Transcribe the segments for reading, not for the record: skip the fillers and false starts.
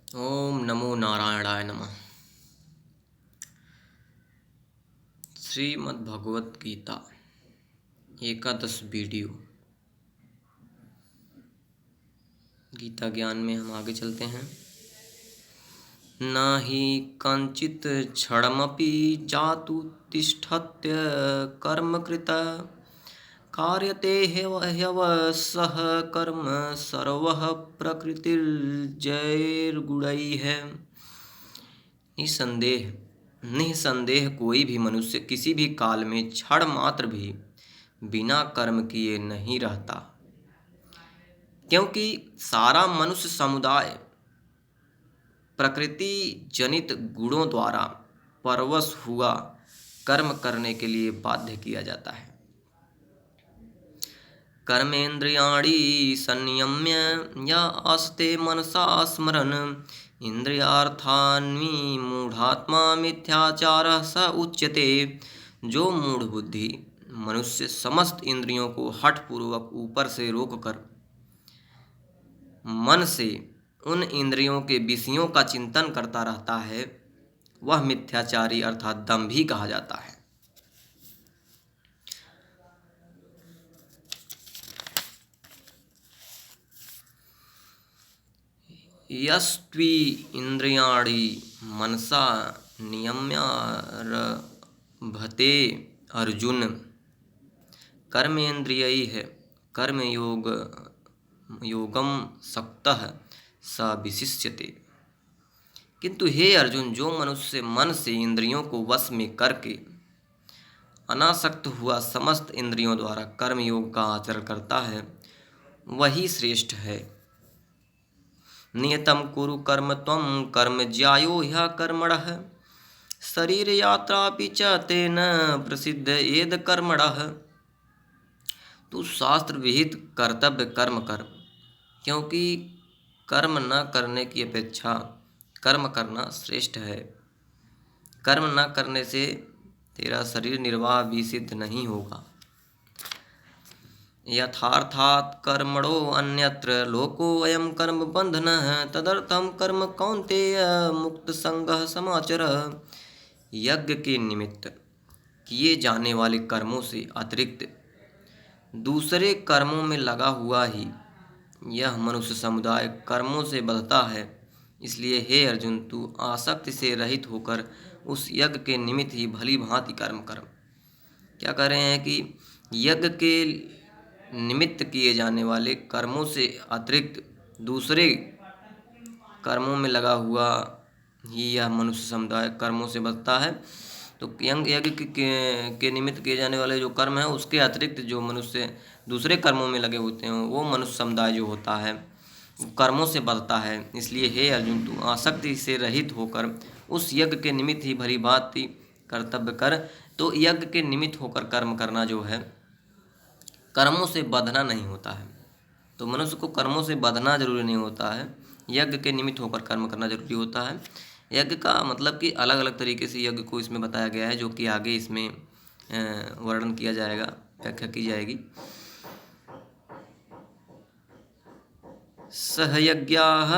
ओम नमो नारायणाय नमः। श्रीमद् भगवत गीता एकादश वीडियो। गीता ज्ञान में हम आगे चलते हैं। न हि कंचित क्षणमपि जातु तिष्ठत्य कर्मकृत कार्यते ह्यवसः कर्म सर्वः प्रकृतिर्जैर्गुणैः। निसंदेह कोई भी मनुष्य किसी भी काल में क्षण मात्र भी बिना कर्म किए नहीं रहता, क्योंकि सारा मनुष्य समुदाय प्रकृति जनित गुणों द्वारा परवश हुआ कर्म करने के लिए बाध्य किया जाता है। कर्मेन्द्रियाणि संयम्य या आस्ते मनसा स्मरन् इंद्रियार्थान्विमूढ़ात्मा मिथ्याचारः स उच्यते। जो मूढ़ बुद्धि मनुष्य समस्त इंद्रियों को हठपूर्वक ऊपर से रोककर मन से उन इंद्रियों के विषयों का चिंतन करता रहता है, वह मिथ्याचारी अर्थात दंभी कहा जाता है। यस्त्वी इंद्रियाणि मनसा नियम्यारभते अर्जुन कर्मेन्द्रियैः कर्मयोगम सक्तः स विशिष्यते। किंतु हे अर्जुन, जो मनुष्य मन से इंद्रियों को वश में करके अनासक्त हुआ समस्त इंद्रियों द्वारा कर्मयोग का आचरण करता है, वही श्रेष्ठ है। नियतम कुरु कर्म त्वं कर्म ज्यायो ह्यकर्मणः शरीर यात्रापि च तेन प्रसिद्ध एद कर्मणः। तू शास्त्र विहित कर्तव्य कर्म कर, क्योंकि कर्म न करने की अपेक्षा कर्म करना श्रेष्ठ है। कर्म न करने से तेरा शरीर निर्वाह भी सिद्ध नहीं होगा। यथार्थात् कर्मणो अन्यत्र लोको अयं कर्म बंधनः तदर्थं कर्म कौन्तेय मुक्त संगः समाचर। यज्ञ के निमित्त किए जाने वाले कर्मों से अतिरिक्त दूसरे कर्मों में लगा हुआ ही यह मनुष्य समुदाय कर्मों से बंधता है। इसलिए हे अर्जुन, तू आसक्ति से रहित होकर उस यज्ञ के निमित्त ही भली भांति कर्म कर। क्या कह रहे हैं कि यज्ञ के निमित्त किए जाने वाले कर्मों से अतिरिक्त दूसरे कर्मों में लगा हुआ ही यह मनुष्य समुदाय कर्मों से बचता है। तो यज्ञ के निमित्त किए जाने वाले जो कर्म है, उसके अतिरिक्त जो मनुष्य दूसरे कर्मों में लगे होते हैं, वो मनुष्य समुदाय जो होता है कर्मों से बचता है। इसलिए हे अर्जुन, तू आसक्ति से रहित होकर उस यज्ञ के निमित्त ही भली भांति कर्तव्य कर। तो यज्ञ के निमित्त होकर कर्म करना जो है, कर्मों से बंधना नहीं होता है। तो मनुष्य को कर्मों से बंधना जरूरी नहीं होता है, यज्ञ के निमित्त होकर कर्म करना जरूरी होता है। यज्ञ का मतलब कि अलग अलग तरीके से यज्ञ को इसमें बताया गया है, जो कि आगे इसमें वर्णन किया जाएगा, व्याख्या की जाएगी। सहयज्ञाः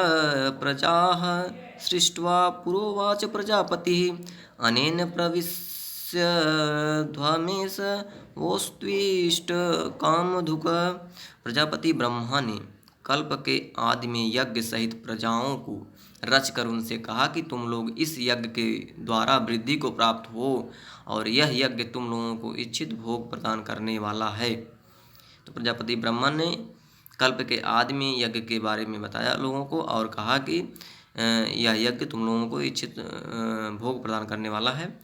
प्रजाः सृष्ट्वा पुरोवाच प्रजापतिः अनेन प्रविश्य ध्वमेश वोस्त्विष्ट कामधुक। प्रजापति ब्रह्मा ने कल्प के आदि में यज्ञ सहित प्रजाओं को रचकर उनसे कहा कि तुम लोग इस यज्ञ के द्वारा वृद्धि को प्राप्त हो, और यह यज्ञ तुम लोगों को इच्छित भोग प्रदान करने वाला है। तो प्रजापति ब्रह्मा ने कल्प के आदि में यज्ञ के बारे में बताया लोगों को और कहा कि यह यज्ञ तुम लोगों को इच्छित भोग प्रदान करने वाला है।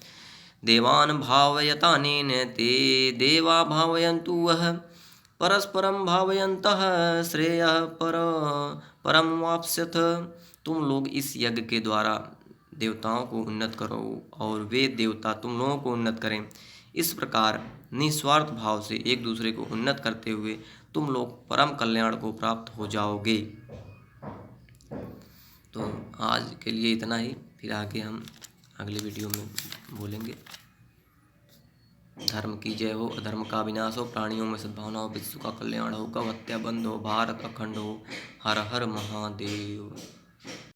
देवान भावयतानेन ते देवा भावयन्तु वह परस्परम भावयन्तः श्रेयः परम वाप्स्यथ। तुम लोग इस यज्ञ के द्वारा देवताओं को उन्नत करो और वे देवता तुम लोगों को उन्नत करें। इस प्रकार निस्वार्थ भाव से एक दूसरे को उन्नत करते हुए तुम लोग परम कल्याण को प्राप्त हो जाओगे। तो आज के लिए इतना ही, फिर आगे हम अगले वीडियो में बोलेंगे। धर्म की जय हो, अधर्म का विनाश हो, प्राणियों में सद्भावना हो, विश्व का कल्याण हो, गौ हत्या बंद हो, भारत अखंड हो। हर हर महादेव।